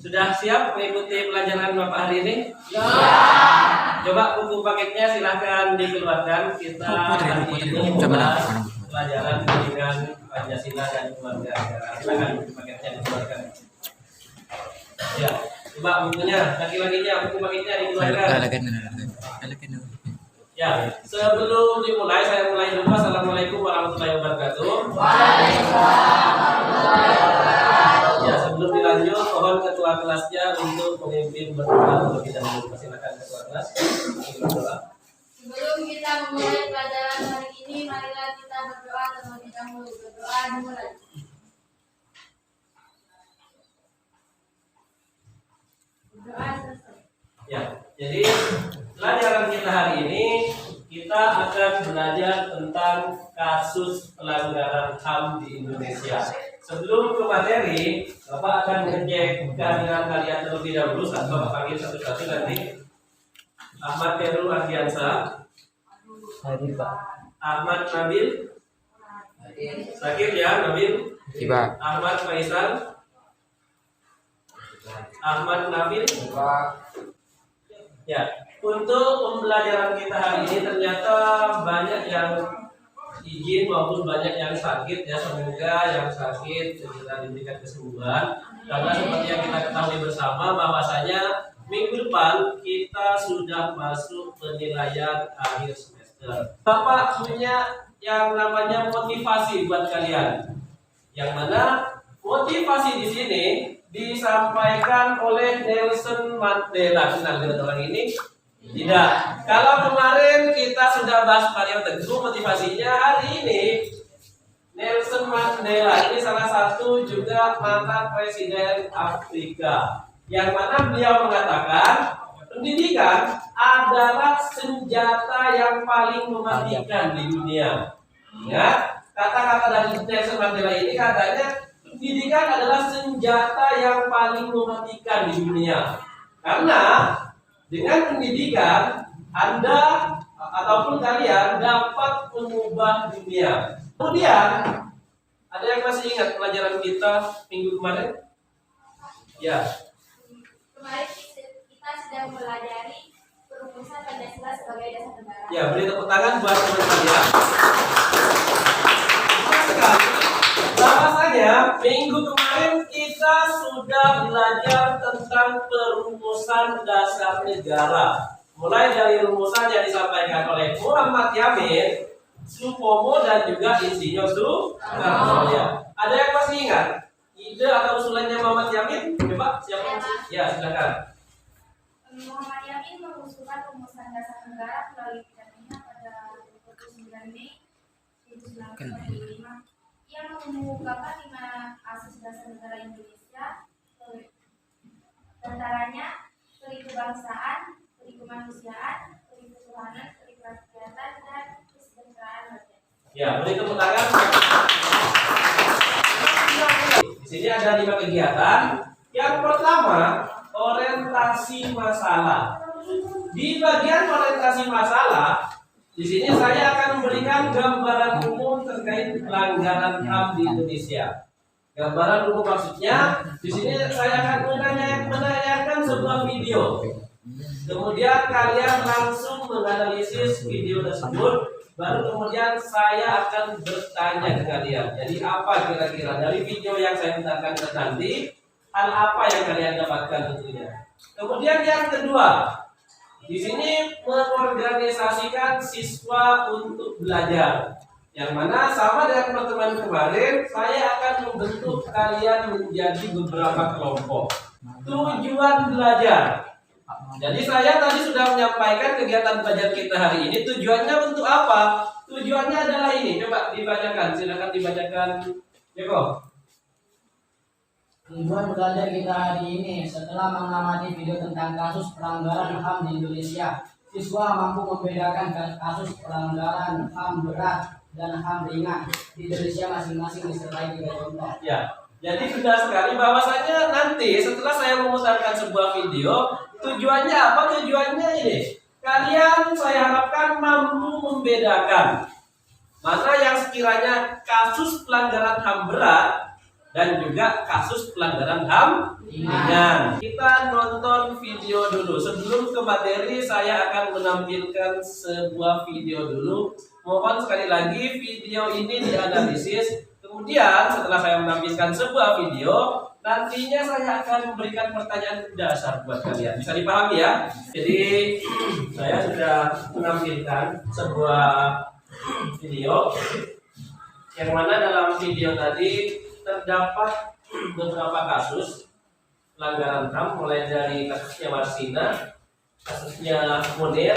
Sudah siap mengikuti pelajaran Bapak hari ini? Ya. Coba buku paketnya silahkan dikeluarkan. Kita hari ini membahas pelajaran dengan Pancasila dan keluarga. Silakan buku paketnya dikeluarkan. Ya, coba bukunya, laki-lakinya buku paketnya dikeluarkan. Ya, sebelum dimulai saya mulai dulu. Assalamualaikum warahmatullahi wabarakatuh. Ya, sebelum dilanjut, mohon ketua kelasnya untuk memimpin berdoa terlebih dahulu. Silakan ketua kelas. Sebelum kita memulai pelajaran hari ini, marilah kita berdoa terlebih dahulu. Berdoa dimulai. Berdoa selesai. Ya, jadi pelajaran kita hari ini kita akan belajar tentang kasus pelanggaran HAM di Indonesia. Sebelum ke materi, Bapak akan ngecek kehadiran kalian terlebih dahulu. Bapak panggil satu-satu nanti. Ahmad Khairul Ardiansa. Hadir Pak. Ahmad Nabil. Sakit ya Nabil. Tiba. Ahmad Faisal. Ahmad Nabil. Ya, untuk pembelajaran kita hari ini ternyata banyak yang izin maupun banyak yang sakit ya. Semoga yang sakit segera diberikan kesembuhan. Karena seperti yang kita ketahui bersama bahwasanya minggu depan kita sudah masuk penilaian akhir semester. Bapak punya yang namanya motivasi buat kalian. Yang mana motivasi di sini disampaikan oleh Nelson Mandela. Kenal dengan orang ini? Tidak. Kalau kemarin kita sudah bahas Mario Teguh, motivasinya hari ini Nelson Mandela ini salah satu juga mantan presiden Afrika, yang mana beliau mengatakan pendidikan adalah senjata yang paling mematikan di dunia. Ya, kata-kata dari Nelson Mandela ini katanya pendidikan adalah senjata yang paling mematikan di dunia. Karena dengan pendidikan Anda ataupun kalian dapat mengubah dunia. Kemudian ada yang masih ingat pelajaran kita minggu kemarin? Ya. Kemarin kita sedang mempelajari perumusan Pancasila sebagai dasar negara. Ya, beri tepuk tangan buat teman-teman ya. Sekali. Bahwasanya minggu kemarin kita sudah belajar tentang perumusan dasar negara. Mulai dari rumusan yang disampaikan oleh Muhammad Yamin, Supomo dan juga Insinyur Soekarno. Ya. Ada yang masih ingat ide atau usulannya Muhammad Yamin? Coba siapa? Ya, silakan. Muhammad Yamin mengusulkan rumusan dasar negara melalui pidatonya pada 29 Mei 1945 yang mengemukakan 5 asas dasar negara Indonesia, antaranya peri kebangsaan, peri kemanusiaan, peri ketuhanan, peri kerakyatan, dan kesejahteraan rakyat. Ya, beri tepuk tangan. Di sini ada 5 kegiatan. Yang pertama, orientasi masalah. Di bagian orientasi masalah, di sini saya akan memberikan gambaran umum terkait pelanggaran HAM di Indonesia. Gambaran umum maksudnya, di sini saya akan menanyakan sebuah video. Kemudian kalian langsung menganalisis video tersebut. Baru kemudian saya akan bertanya ke kalian. Jadi apa kira-kira dari video yang saya mintakan nanti, hal apa yang kalian dapatkan tentunya. Kemudian yang kedua, di sini mengorganisasikan siswa untuk belajar. Yang mana sama dengan pertemuan kemarin, saya akan membentuk kalian menjadi beberapa kelompok. Tujuan belajar. Jadi saya tadi sudah menyampaikan kegiatan belajar kita hari ini. Tujuannya untuk apa? Tujuannya adalah ini. Coba dibacakan. Silakan dibacakan. Joko. Tujuan belajar kita hari ini setelah mengamati video tentang kasus pelanggaran HAM di Indonesia, siswa mampu membedakan kasus pelanggaran HAM berat dan HAM ringan di Indonesia masing-masing disertai 3 contoh. Ya, jadi sudah sekali bahwasanya nanti setelah saya memutarkan sebuah video, tujuannya apa? Tujuannya ini, kalian saya harapkan mampu membedakan mana yang sekiranya kasus pelanggaran HAM berat dan juga kasus pelanggaran HAM ringan. Kita nonton video dulu. Sebelum ke materi, saya akan menampilkan sebuah video dulu. Mohon sekali lagi video ini dianalisis. Kemudian setelah saya menampilkan sebuah video, nantinya saya akan memberikan pertanyaan dasar buat kalian. Bisa dipahami ya? Jadi saya sudah menampilkan sebuah video yang mana dalam video tadi terdapat beberapa kasus pelanggaran HAM, mulai dari kasusnya Marsina, kasusnya Munir,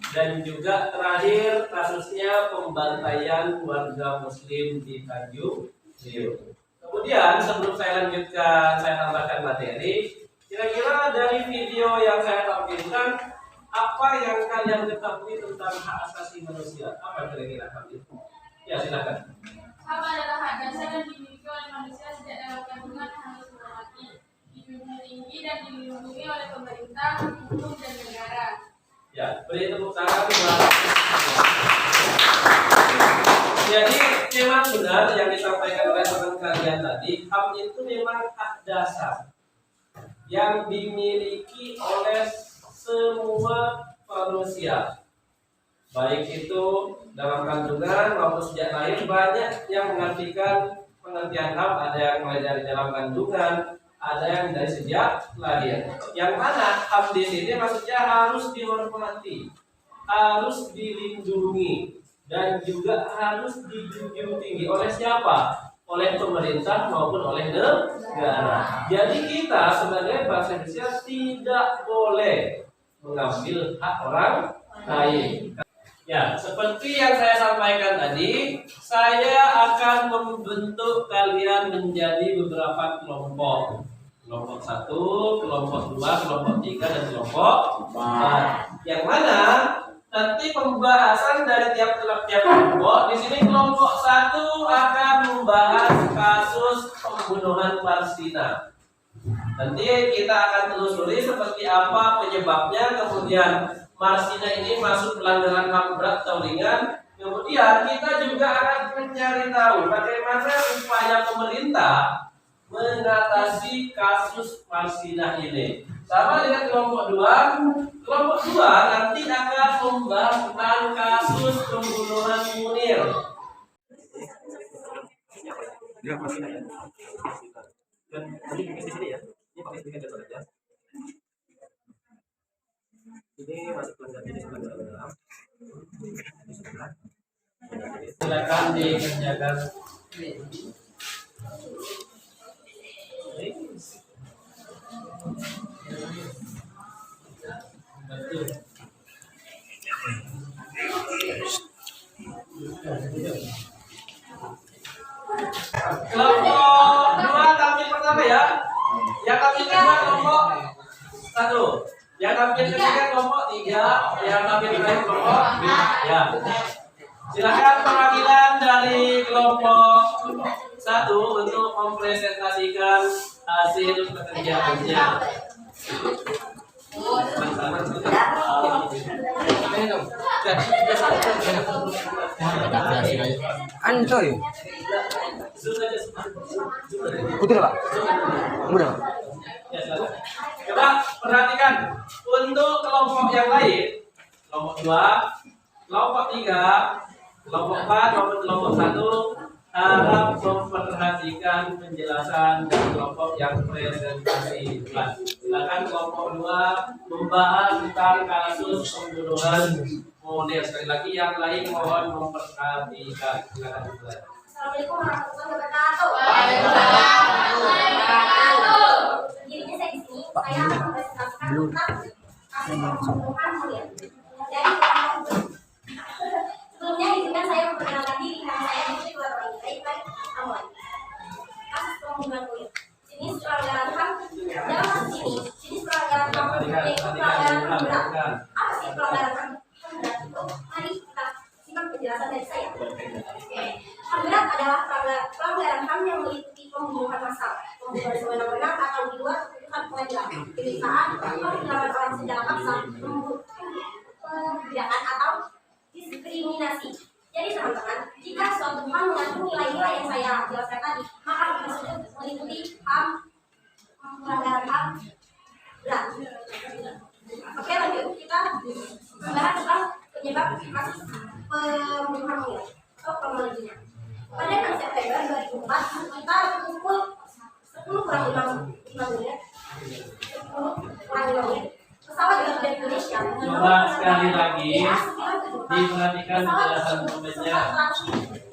dan juga terakhir kasusnya pembantaian warga Muslim di Tanjung Priok. Kemudian sebelum saya lanjutkan, saya tambahkan materi. Kira-kira dari video yang saya tampilkan, apa yang kalian ketahui tentang hak asasi manusia? Apa kira-kira kalian? Ya, silakan. Hak adalah hak dasar yang dimiliki oleh manusia sejak dalam kandungan harus dihormati, dijunjung tinggi dan dilindungi oleh pemerintah, hukum dan negara. Ya, beri tepuk tangan buat. Jadi memang benar yang disampaikan oleh teman kalian tadi, HAM itu memang hak dasar yang dimiliki oleh semua manusia, baik itu dalam kandungan maupun sejak lahir. Banyak yang mengartikan pengertian HAM, ada yang mulai dari dalam kandungan, ada yang dari sejak lahir. Yang mana HAM di sini maksudnya harus dihormati, harus dilindungi, dan juga harus dijunjung tinggi oleh siapa? Oleh pemerintah maupun oleh negara. Jadi kita sebagai bangsa Indonesia tidak boleh mengambil hak orang lain. Ya, seperti yang saya sampaikan tadi, saya akan membentuk kalian menjadi beberapa kelompok. Kelompok 1, kelompok 2, kelompok 3, dan kelompok 4. Yang mana nanti pembahasan dari tiap kelompok. Di sini kelompok 1 akan membahas kasus pembunuhan Marsina. Nanti kita akan telusuri seperti apa penyebabnya, kemudian Marsina ini masuk pelanggaran HAM berat atau ringan. Kemudian kita juga akan mencari tahu bagaimana upaya pemerintah mengatasi kasus Marsina ini. Sama dengan kelompok 2. Kelompok 2 nanti akan membahas tentang kasus pembunuhan Munir. Ya, Mas. Dan tadi di sini ya. Ini pakai sedikit saja. Ini masuk pelanggaran dalam. Silakan dikerjakan. Betul. Kelompok 2 tampil pertama ya. Yang tampil kedua kelompok 1. Yang tampil ketiga kelompok 3. Yang tampil terakhir kelompok ya. Silakan perwakilan dari kelompok 1 untuk mempresentasikan hasil pekerjaannya. Ancoy. Putih Pak. Mudah. Coba perhatikan untuk kelompok yang lain, kelompok 2, kelompok 3, kelompok 4 maupun kelompok 1 harap memperhatikan penjelasan dari kelompok yang presentasi. Silakan kelompok 2 membahas tentang kasus pembunuhan Munir. Sekali lagi yang lain mohon memperhatikan. Silakan dimulai. Assalamualaikum warahmatullahi wabarakatuh. Waalaikumsalam warahmatullahi wabarakatuh. Jadinya saya di sini saya akan mempresentasikan tentang kasus pembunuhan Munir. Dari kelompok sebelumnya izinkan saya memperkenalkan diri. Nama saya Putri Warwani. Baik, Amuan. Kasus pembunuhan Munir. Jenis pelanggaran HAM dalam kasus ini. Jenis pelanggaran HAM yaitu pelanggaran HAM berat. Apa sih pelanggaran HAM berat itu? Mari kita simak penjelasan dari saya. HAM berat adalah pelanggaran HAM yang meliputi pembunuhan massal, pembunuhan semena-mena atau di luar keputusan pengadilan, penyiksaan, penggelapan orang secara paksa, pembunuhan atau diskriminasi. Jadi teman-teman, jika suatu HAM mengandung nilai-nilai yang saya jelaskan tadi, maka HAM tersebut meliputi HAM pelanggaran HAM berat. Oke, lanjut kita membahas tentang penyebab kasus pembunuhan munir atau kronologinya. Pada 6 September 2004, kita pukul 10 kurang 5 menit, 10 kurang 5 menit, pesawat Garuda Indonesia Coba sekali lagi diperhatikan penjelasan dokumennya.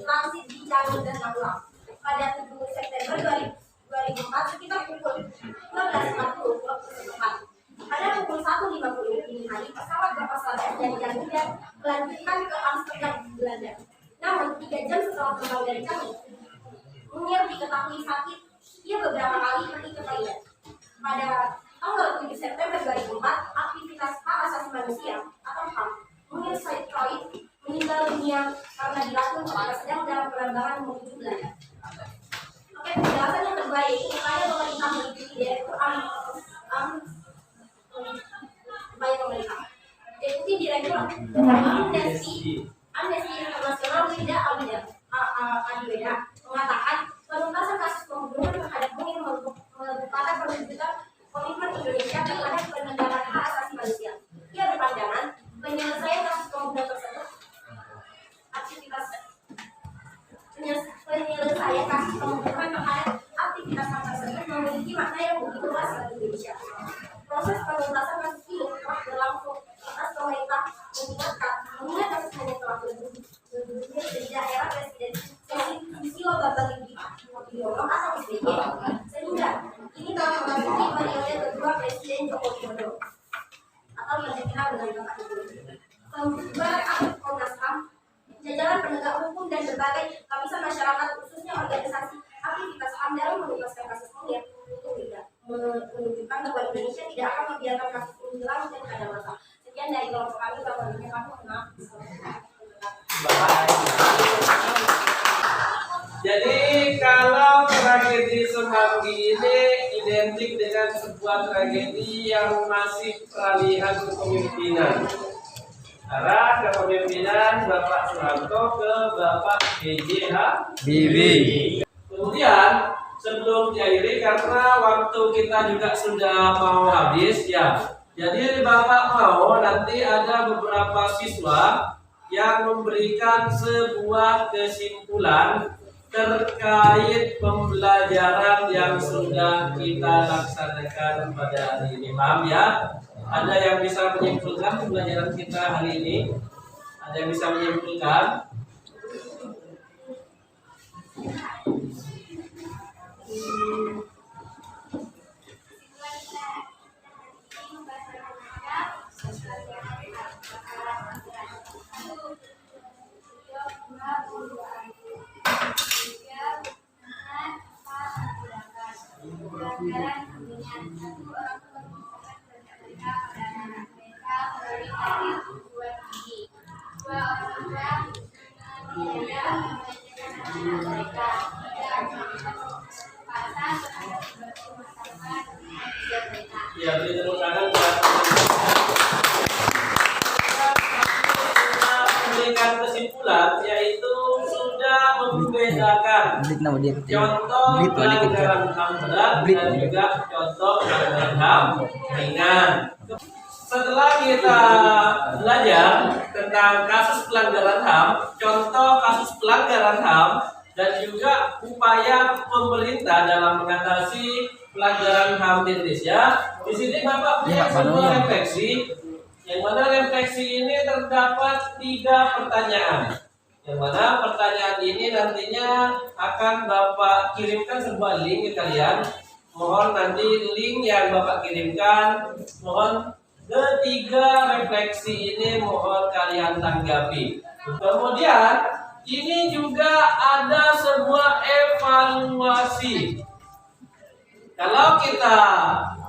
transit di jalur dan Magelang. Pada 7 September 2004 sekitar pukul 12.40 waktu setempat. Pada pukul 1.50 dini hari, pesawat lepas landas dari Garuda melanjutkan ke Amsterdam, Belanda. Namun 3 jam setelah terbang dari kami, Munir diketahui sakit. Ia beberapa kali pergi ke toilet. Pada tanggal 7 September 2004, aktivitas hak asasi manusia atau HAM Munir Said Roy meninggal dunia karena diracun ketika sedang dalam penerbangan menuju Belanda. Oke, penjelasan yang terbaik upaya pemerintah mengikuti Direktur upaya pemerintah. Deputi Direktur Amnesty Internasional Wida Adiweda mengatakan penuntasan kasus pembunuhan terhadap Munir merupakan perwujudan komitmen Indonesia terhadap penegakan hak asasi manusia. Ia berpandangan penyelesaian kasus pembunuhan tersebut penyelesaian kasus pembunuhan terhadap aktivitas hak tersebut memiliki makna yang begitu luas bagi Indonesia. Proses penuntasan kasus ini telah berlangsung atas pemerintah mengingat kasus hanya telah berdiri di daerah Presiden Susilo Bambang Yudhoyono atau SBY, sehingga ini telah memasuki periode kedua Presiden Joko Widodo atau yang dikenal dengan Bapak Ibu. Pembubaran aktif Komnas HAM, jajaran penegak hukum dan berbagai lapisan masyarakat khususnya organisasi aktivitas HAM dalam menuntaskan kasus Munir untuk tidak menunjukkan bahwa Indonesia tidak akan membiarkan kasus ini berlangsung pada masa. Sekian dari kelompok kami, Bapak Ibu, maaf. Jadi kalau tragedi Semanggi ini identik dengan sebuah tragedi yang masih peralihan kepemimpinan. Arah kepemimpinan Bapak Soeharto ke Bapak B.J. Habibie. Kemudian sebelum diakhiri karena waktu kita juga sudah mau habis ya. Jadi Bapak mau nanti ada beberapa siswa yang memberikan sebuah kesimpulan terkait pembelajaran yang sudah kita laksanakan pada hari ini. Paham ya? Ada yang bisa menyimpulkan pembelajaran kita hari ini? Ada yang bisa menyimpulkan? Ya, beri tepuk tangan buat memberikan kesimpulan, yaitu sudah membedakan contoh pelanggaran HAM berat dan juga contoh pelanggaran HAM ringan. Setelah kita belajar tentang kasus pelanggaran HAM, contoh kasus pelanggaran HAM, dan juga upaya pemerintah dalam mengatasi pelanggaran HAM di Indonesia. Di sini Bapak punya sebuah refleksi, yang mana refleksi ini terdapat 3 pertanyaan. Yang mana pertanyaan ini nantinya akan Bapak kirimkan sebuah link ke kalian. Mohon nanti link yang Bapak kirimkan, mohon ketiga refleksi ini mohon kalian tanggapi. Kemudian ini juga ada sebuah evaluasi. Kalau kita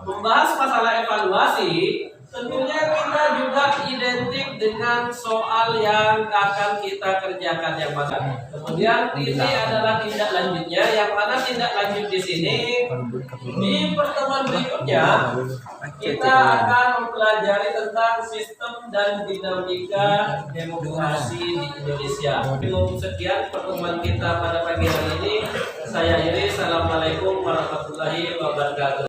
membahas masalah evaluasi, tentunya kita juga identik dengan soal yang akan kita kerjakan yang mana. Kemudian ini adalah tindak lanjutnya, yang mana tindak lanjut di sini di pertemuan berikutnya Kita akan mempelajari tentang sistem dan dinamika demokrasi di Indonesia. Sekian pertemuan kita pada pagi hari ini. Saya Iris. Assalamualaikum warahmatullahi wabarakatuh.